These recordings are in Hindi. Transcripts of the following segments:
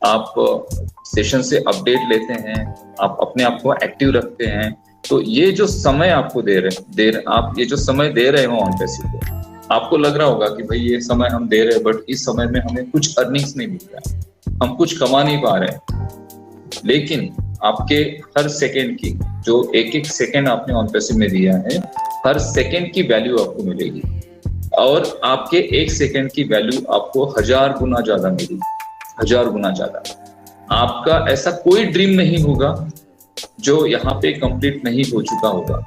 आप सेशन से अपडेट लेते हैं, आप अपने आप को एक्टिव रखते हैं। तो ये जो समय आपको आप ये जो समय दे रहे हो ऑन पैसिव को, आपको लग रहा होगा कि भाई ये समय हम दे रहे हैं, बट इस समय में हमें कुछ अर्निंग्स नहीं मिल रहा है, हम कुछ कमा नहीं पा रहे हैं। लेकिन आपके हर सेकेंड की, जो एक एक सेकेंड आपने ऑन पैसिव में दिया है, हर सेकेंड की वैल्यू आपको मिलेगी, और आपके एक सेकेंड की वैल्यू आपको 1000 गुना ज्यादा मिलेगी, 1000 गुना ज्यादा। आपका ऐसा कोई ड्रीम नहीं होगा जो यहाँ पे कंप्लीट नहीं हो चुका होगा।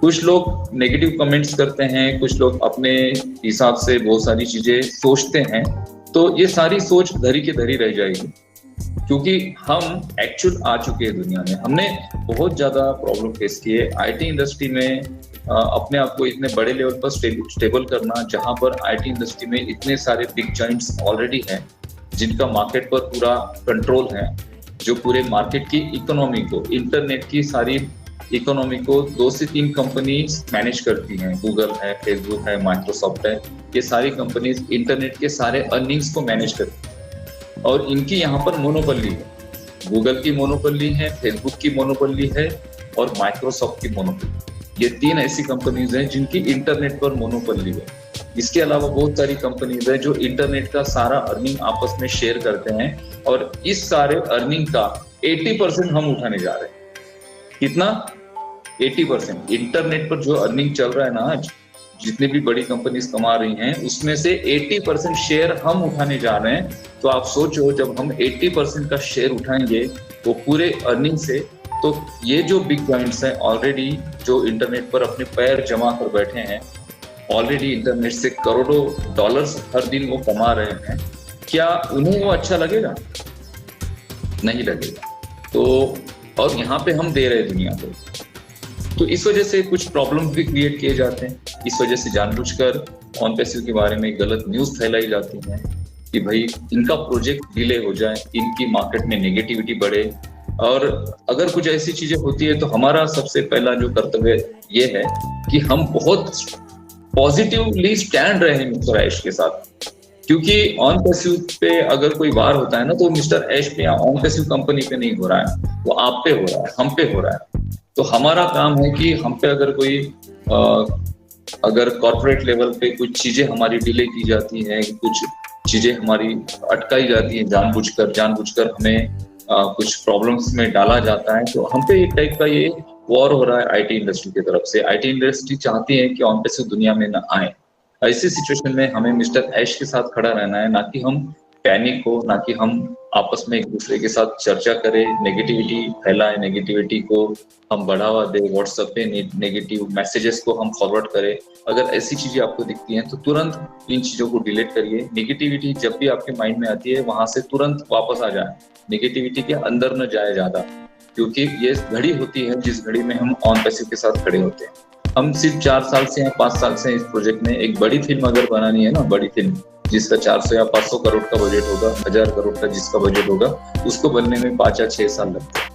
कुछ लोग नेगेटिव कमेंट्स करते हैं, कुछ लोग अपने हिसाब से बहुत सारी चीजें सोचते हैं, तो ये सारी सोच धरी की धरी रह जाएगी, क्योंकि हम एक्चुअल आ चुके हैं दुनिया में। हमने बहुत ज्यादा प्रॉब्लम फेस की है आईटी इंडस्ट्री में, अपने आप को इतने बड़े लेवल पर स्टेबल करना, जहां पर आईटी इंडस्ट्री में इतने सारे बिग जॉइंट्स ऑलरेडी हैं, जिनका मार्केट पर पूरा कंट्रोल है, जो पूरे मार्केट की इकोनॉमी को, इंटरनेट की सारी इकोनॉमी को 2 से 3 कंपनीज मैनेज करती हैं। गूगल है, फेसबुक है, माइक्रोसॉफ्ट है, ये सारी कंपनीज इंटरनेट के सारे अर्निंग्स को मैनेज करती हैं, और इनकी यहाँ पर मोनोपोली है। गूगल की मोनोपोली है, फेसबुक की मोनोपोली है, और माइक्रोसॉफ्ट की मोनोपोली। ये 3 ऐसी कंपनीज हैं जिनकी इंटरनेट पर मोनोपोली है। इसके अलावा बहुत सारी कंपनीज है जो इंटरनेट का सारा अर्निंग आपस में शेयर करते हैं, और इस सारे अर्निंग का 80% हम उठाने जा रहे हैं। कितना? 80%। इंटरनेट पर जो अर्निंग चल रहा है ना आज, जितनी भी बड़ी कंपनीज कमा रही हैं, उसमें से 80% शेयर हम उठाने जा रहे हैं। तो आप सोचो, जब हम 80% का शेयर उठाएंगे वो पूरे अर्निंग से, तो ये जो बिग जॉइंट्स हैं ऑलरेडी, जो इंटरनेट पर अपने पैर जमा कर बैठे हैं, ऑलरेडी इंटरनेट से करोड़ों डॉलर्स हर दिन वो कमा रहे हैं, क्या उन्हें वो अच्छा लगेगा? नहीं लगेगा। तो और यहाँ पे हम दे रहे हैं दुनिया को, तो इस वजह से कुछ प्रॉब्लम भी क्रिएट किए जाते हैं। इस वजह से जानबूझकर ऑन पैसिव के बारे में गलत न्यूज फैलाई जाती है कि भाई इनका प्रोजेक्ट डिले हो जाए, इनकी मार्केट में नेगेटिविटी बढ़े। और अगर कुछ ऐसी चीजें होती है तो हमारा सबसे पहला जो कर्तव्य ये है कि हम बहुत पॉजिटिवली स्टैंड रहे हैं मिस्टर ऐश के साथ, क्योंकि ऑन पैसिव पे अगर कोई वार होता है ना, तो मिस्टर ऐश पे या ऑन पैसिव कंपनी पे नहीं हो रहा है, वो आप पे हो रहा है, हम पे हो रहा है। तो हमारा काम है कि हम पे अगर कोई अगर कॉर्पोरेट लेवल पे कुछ चीजें हमारी डिले की जाती हैं, कुछ चीजें हमारी अटकाई जाती हैं, जानबूझकर हमें कुछ प्रॉब्लम्स में डाला जाता है, तो हम पे एक टाइप का ये वॉर हो रहा है आईटी इंडस्ट्री की तरफ से। आईटी इंडस्ट्री चाहती है कि ऑन पैसिव दुनिया में ना आए। ऐसी सिचुएशन में हमें मिस्टर ऐश के साथ खड़ा रहना है, ना कि हम पैनिक हो, ना कि हम आपस में एक दूसरे के साथ चर्चा करें, नेगेटिविटी फैलाएं, नेगेटिविटी को हम बढ़ावा दें, व्हाट्सएप पे नेगेटिव मैसेजेस को हम फॉरवर्ड करें। अगर ऐसी चीजें आपको दिखती हैं तो तुरंत इन चीजों को डिलीट करिए। नेगेटिविटी जब भी आपके माइंड में आती है, वहां से तुरंत वापस आ जाए, नेगेटिविटी के अंदर न जाए ज्यादा, क्योंकि ये घड़ी होती है जिस घड़ी में हम ऑन पैसिव के साथ खड़े होते हैं। हम सिर्फ 4 साल से या 5 साल से इस प्रोजेक्ट में एक बड़ी फिल्म अगर बनानी है ना, बड़ी फिल्म जिसका 400 या 500 करोड़ का बजट होगा, 1000 करोड़ का जिसका बजट होगा, उसको बनने में 5 या 6 साल लगते हैं।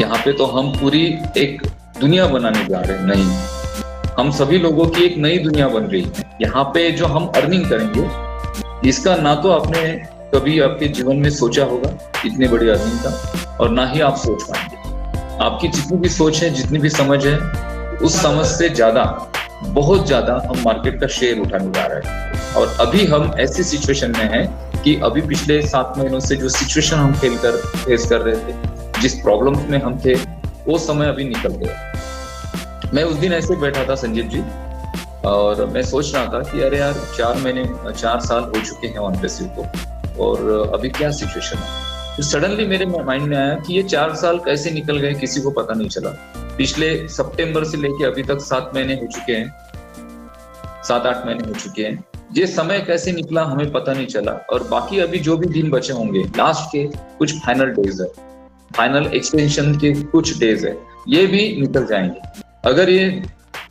यहाँ पे तो हम पूरी एक दुनिया बनाने जा रहे हैं, नहीं, हम सभी लोगों की एक नई दुनिया बन रही है। यहाँ पे जो हम अर्निंग करेंगे, इसका ना तो आपने कभी आपके जीवन में सोचा होगा इतनी बड़ी अर्निंग का, और ना ही आप सोच पाएंगे। आपकी जितनी भी सोच है, जितनी भी समझ है, उस समझ से ज्यादा, बहुत ज्यादा हम मार्केट का शेयर उठाने जा रहे हैं। और अभी हम ऐसी सिचुएशन में हैं कि अभी पिछले 7 महीनों से जो सिचुएशन हम फेस कर रहे थे, जिस प्रॉब्लम में हम थे, वो समय अभी निकल गया। मैं उस दिन ऐसे बैठा था संजीव जी, और मैं सोच रहा था कि अरे यार 4 साल हो चुके हैं ऑन पैसिव को, और अभी क्या सिचुएशन है। तो सडनली मेरे माइंड में आया कि ये 4 साल कैसे निकल गए, किसी को पता नहीं चला। पिछले सितंबर से लेके अभी तक 7 महीने हो चुके हैं, 7-8 महीने हो चुके हैं। ये समय कैसे निकला हमें पता नहीं चला। और बाकी अभी जो भी दिन बचे होंगे, लास्ट के कुछ फाइनल डेज है, फाइनल एक्सटेंशन के कुछ डेज है, ये भी निकल जाएंगे। अगर ये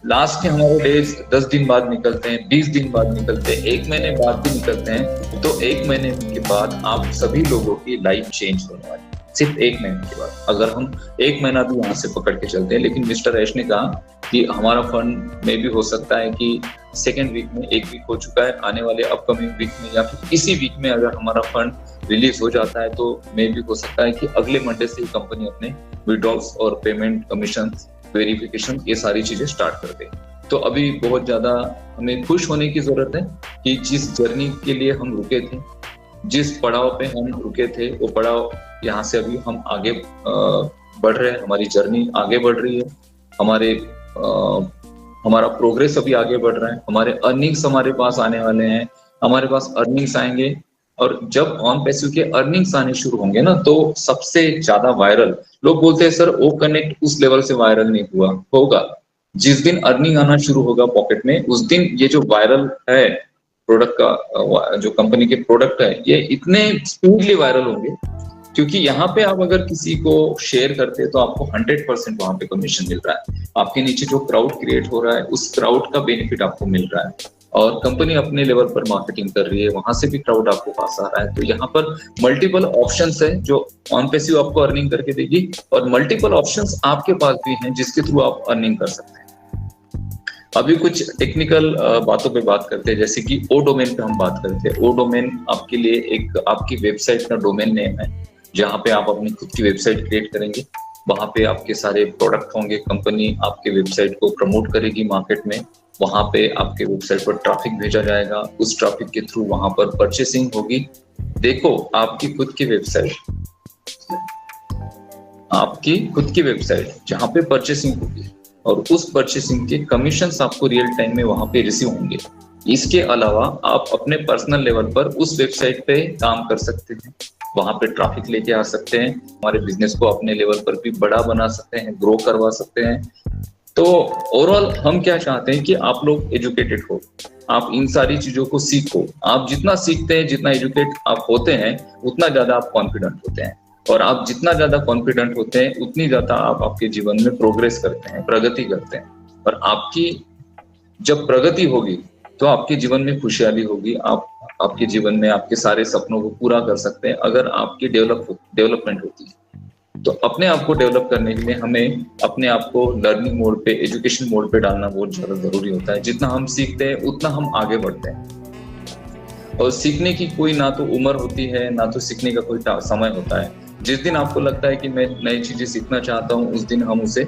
लास्ट के हमारे डेज 10 दिन बाद निकलते हैं, 20 दिन बाद निकलते हैं, 1 महीने बाद भी निकलते हैं, तो 1 महीने के बाद आप सभी लोगों की लाइफ चेंज होने वाली है। सिर्फ 1 महीने के बाद, अगर हम 1 महीना भी यहाँ से पकड़ के चलते हैं। लेकिन मिस्टर ऐश ने कहा कि हमारा फंड में भी हो सकता है कि सेकेंड वीक में, एक वीक हो चुका है, आने वाले अपकमिंग वीक में या फिर इसी वीक में अगर हमारा फंड रिलीज हो जाता है तो मे भी हो सकता है कि अगले मंडे से ही कंपनी अपने विड्रॉल्स और पेमेंट, कमीशन, वेरिफिकेशन, ये सारी चीजें स्टार्ट कर दे। तो अभी बहुत ज्यादा हमें खुश होने की जरूरत है कि जिस जर्नी के लिए हम रुके थे, जिस पड़ाव पे हम रुके थे, वो पड़ाव यहाँ से अभी हम आगे बढ़ रहे हैं, हमारी जर्नी आगे बढ़ रही है, हमारा प्रोग्रेस अभी आगे बढ़ रहा है, हमारे अर्निंग्स हमारे पास आने वाले हैं, हमारे पास अर्निंग्स आएंगे। और जब ऑन पैसिव के अर्निंग्स आने शुरू होंगे ना, तो सबसे ज्यादा वायरल, लोग बोलते हैं सर ओ कनेक्ट उस लेवल से वायरल नहीं हुआ, होगा। जिस दिन अर्निंग आना शुरू होगा पॉकेट में, उस दिन ये जो वायरल है प्रोडक्ट का, जो कंपनी के प्रोडक्ट है, ये इतने स्पीडली वायरल होंगे, क्योंकि यहाँ पे आप अगर किसी को शेयर करते हैं तो आपको 100% वहां पे कमीशन मिल रहा है। आपके नीचे जो क्राउड क्रिएट हो रहा है, उस क्राउड का बेनिफिट आपको मिल रहा है, और कंपनी अपने लेवल पर मार्केटिंग कर रही है, वहां से भी क्राउड आपको पास आ रहा है। तो यहाँ पर मल्टीपल ऑप्शंस है जो ऑन पैसिव आपको अर्निंग करके देगी, और मल्टीपल ऑप्शंस आपके पास भी हैं जिसके थ्रू आप अर्निंग कर सकते हैं। अभी कुछ टेक्निकल बातों पे बात करते हैं, जैसे कि ओ डोमेन पे हम बात करते हैं। ओ डोमेन आपके लिए एक आपकी वेबसाइट का डोमेन नेम है, जहाँ पे आप अपनी खुद की वेबसाइट क्रिएट करेंगे। वहां पे आपके सारे प्रोडक्ट होंगे, कंपनी आपके वेबसाइट को प्रमोट करेगी मार्केट में, वहां पे आपके वेबसाइट पर ट्रैफिक भेजा जाएगा, उस ट्रैफिक के थ्रू वहां पर परचेसिंग होगी। देखो, आपकी खुद की वेबसाइट जहाँ पे परचेसिंग होगी, और उस परचेसिंग के कमीशंस आपको रियल टाइम में वहां पे रिसीव होंगे। इसके अलावा आप अपने पर्सनल लेवल पर उस वेबसाइट पे काम कर सकते हैं, वहां पे ट्रैफिक लेके आ सकते हैं, हमारे बिजनेस को अपने लेवल पर भी बड़ा बना सकते हैं, ग्रो करवा सकते हैं। तो ओवरऑल हम क्या चाहते हैं कि आप लोग एजुकेटेड हो, आप इन सारी चीजों को सीखो। आप जितना सीखते हैं, जितना एजुकेट आप होते हैं, उतना ज्यादा आप कॉन्फिडेंट होते हैं, और आप जितना ज्यादा कॉन्फिडेंट होते हैं, उतनी ज्यादा आप आपके जीवन में प्रोग्रेस करते हैं, प्रगति करते हैं। और आपकी जब प्रगति होगी तो आपके जीवन में खुशहाली होगी, आपके जीवन में आपके सारे सपनों को पूरा कर सकते हैं अगर आपकी डेवलपमेंट होती है। तो अपने आप को डेवलप करने के लिए हमें अपने आप को लर्निंग मोड पे, एजुकेशन मोड पे डालना बहुत ज्यादा जरूरी होता है। जितना हम सीखते हैं उतना हम आगे बढ़ते हैं, और सीखने की कोई ना तो उम्र होती है, ना तो सीखने का कोई समय होता है। जिस दिन आपको लगता है कि मैं नई चीजें सीखना चाहता हूँ, उस दिन हम उसे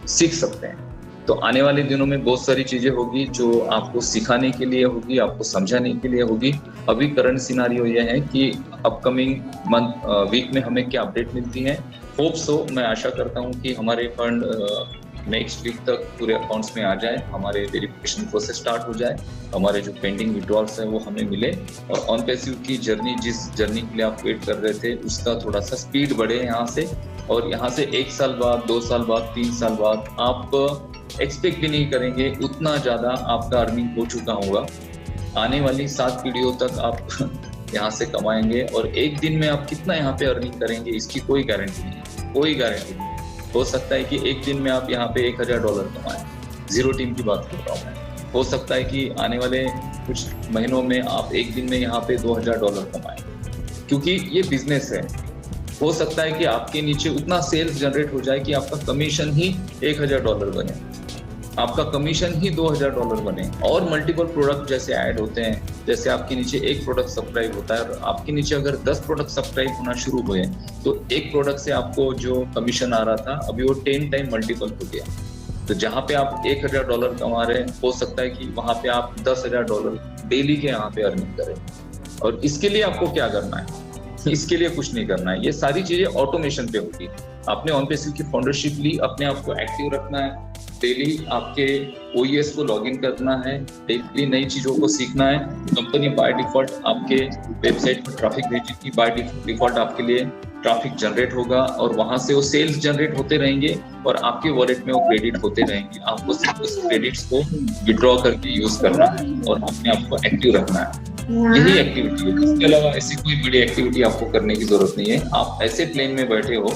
सीख सकते हैं। तो आने वाले दिनों में बहुत सारी चीजें होगी जो आपको सिखाने के लिए होगी, आपको समझाने के लिए होगी। अभी करंट सिनारियो ये है कि अपकमिंग वीक में हमें क्या अपडेट मिलती है। होप सो, मैं आशा करता हूँ कि हमारे फंड नेक्स्ट वीक तक पूरे अकाउंट्स में आ जाए, हमारे वेरिफिकेशन प्रोसेस स्टार्ट हो जाए, हमारे जो पेंडिंग विड्रॉल्स है वो हमें मिले, और ऑन पैसिव की जर्नी, जिस जर्नी के लिए आप वेट कर रहे थे, उसका थोड़ा सा स्पीड बढ़े यहाँ से। और यहाँ से 1 साल बाद, 2 साल बाद, 3 साल बाद आप एक्सपेक्ट भी नहीं करेंगे उतना ज्यादा आपका अर्निंग हो चुका होगा। आने वाली 7 पीढ़ियों तक आप यहाँ से कमाएंगे, और एक दिन में आप कितना यहाँ पे अर्निंग करेंगे इसकी कोई गारंटी नहीं, कोई गारंटी नहीं। हो सकता है कि एक दिन में आप यहाँ पे $1000 कमाएं, जीरो टीम की बात कर रहा हूँ मैं। हो सकता है कि आने वाले कुछ महीनों में आप एक दिन में यहाँ पे $2000 कमाएं, क्योंकि ये बिजनेस है। हो सकता है कि आपके नीचे उतना सेल्स जनरेट हो जाए कि आपका कमीशन ही $1000 बने, आपका कमीशन ही $2000 बने, और मल्टीपल प्रोडक्ट जैसे ऐड होते हैं। जैसे आपके नीचे एक प्रोडक्ट सब्सक्राइब होता है, और आपके नीचे अगर 10 प्रोडक्ट सब्सक्राइब होना शुरू हुए, तो एक प्रोडक्ट से आपको जो कमीशन आ रहा था, अभी वो 10 टाइम मल्टीपल हो गया। तो जहाँ पे आप $1000 कमा रहे हैं, हो सकता है कि वहां पे आप $10,000 डेली के यहाँ पे अर्निंग करें। और इसके लिए आपको क्या करना है? इसके लिए कुछ नहीं करना है, ये सारी चीजें ऑटोमेशन पे होगी। आपने ऑन पैसिव की फाउंडरशिप ली, अपने आप को एक्टिव रखना है, डेली आपके OES को लॉगिन करना है, डेली नई चीजों को सीखना है। कंपनी बाय डिफॉल्ट आपके वेबसाइट पर ट्रैफिक भेजेगी, बाय डिफॉल्ट आपके लिए ट्रैफिक जनरेट होगा, और वहां से वो सेल्स जनरेट होते रहेंगे, और आपके वॉलेट में वो क्रेडिट होते रहेंगे। आपको सिर्फ उस क्रेडिट्स को विड्रॉ करके यूज करना है, और अपने आप को एक्टिव रखना है। यही एक्टिविटी है, इसके अलावा ऐसी कोई बड़ी एक्टिविटी आपको करने की जरूरत नहीं है। आप ऐसे प्लेन में बैठे हो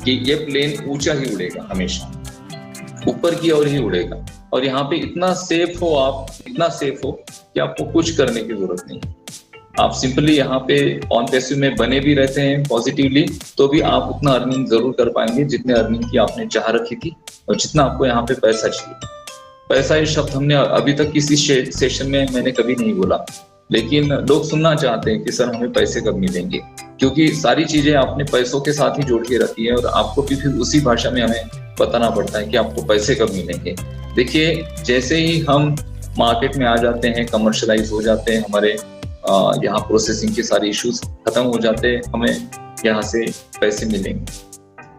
कि ये प्लेन ऊंचा ही उड़ेगा, हमेशा ऊपर की ओर ही उड़ेगा, और यहाँ पे इतना सेफ हो, आप इतना सेफ हो कि आपको कुछ करने की जरूरत नहीं। आप सिंपली यहाँ पे ऑन पैसिव में बने भी रहते हैं पॉजिटिवली, तो भी आप उतना अर्निंग जरूर कर पाएंगे जितने अर्निंग की आपने चाह रखी थी, और जितना आपको यहाँ पे पैसा चाहिए। पैसा ये शब्द हमने अभी तक किसी सेशन में मैंने कभी नहीं बोला, लेकिन लोग सुनना चाहते हैं कि सर हमें पैसे कब मिलेंगे, क्योंकि सारी चीजें आपने पैसों के साथ ही जोड़ के रखी है और आपको भी फिर उसी भाषा में हमें बताना पड़ता है कि आपको पैसे कब मिलेंगे। देखिए, जैसे ही हम मार्केट में आ जाते हैं, कमर्शलाइज हो जाते हैं, हमारे यहाँ प्रोसेसिंग के सारे इश्यूज खत्म हो जाते हैं, हमें यहाँ से पैसे मिलेंगे,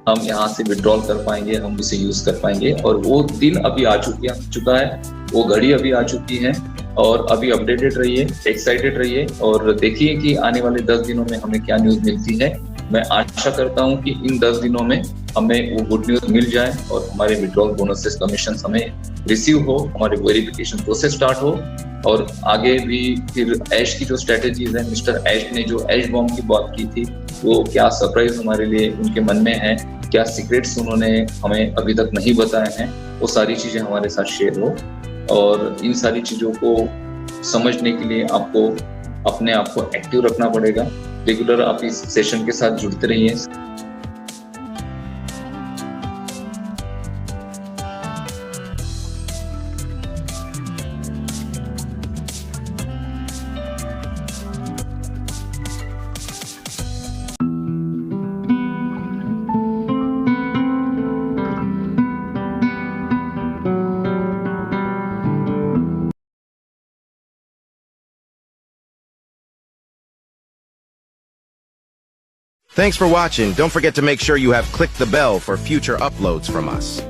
हम यहाँ से विड्रॉल कर पाएंगे, हम उसे यूज कर पाएंगे। और वो दिन अभी आ चुका है, वो घड़ी अभी आ चुकी है। और अभी अपडेटेड रहिए, एक्साइटेड रहिए और देखिए कि आने वाले 10 दिनों में हमें क्या न्यूज मिलती है। मैं आशा करता हूँ कि इन 10 दिनों में हमें वो गुड न्यूज मिल जाए और हमारे विड्रॉल बोनसेस कमीशन हमें रिसीव हो, हमारे वेरिफिकेशन प्रोसेस स्टार्ट हो और आगे भी फिर ऐश की जो स्ट्रेटेजीज है, मिस्टर ऐश ने जो ऐश बॉम्ब की बात की थी, वो क्या सरप्राइज हमारे लिए उनके मन में है, क्या सीक्रेट्स उन्होंने हमें अभी तक नहीं बताए हैं, वो सारी चीजें हमारे साथ शेयर हो। और इन सारी चीजों को समझने के लिए आपको अपने आप को एक्टिव रखना पड़ेगा। रेगुलर आप इस सेशन के साथ जुड़ते रहिए। Thanks for watching. Don't forget to make sure you have clicked the bell for future uploads from us.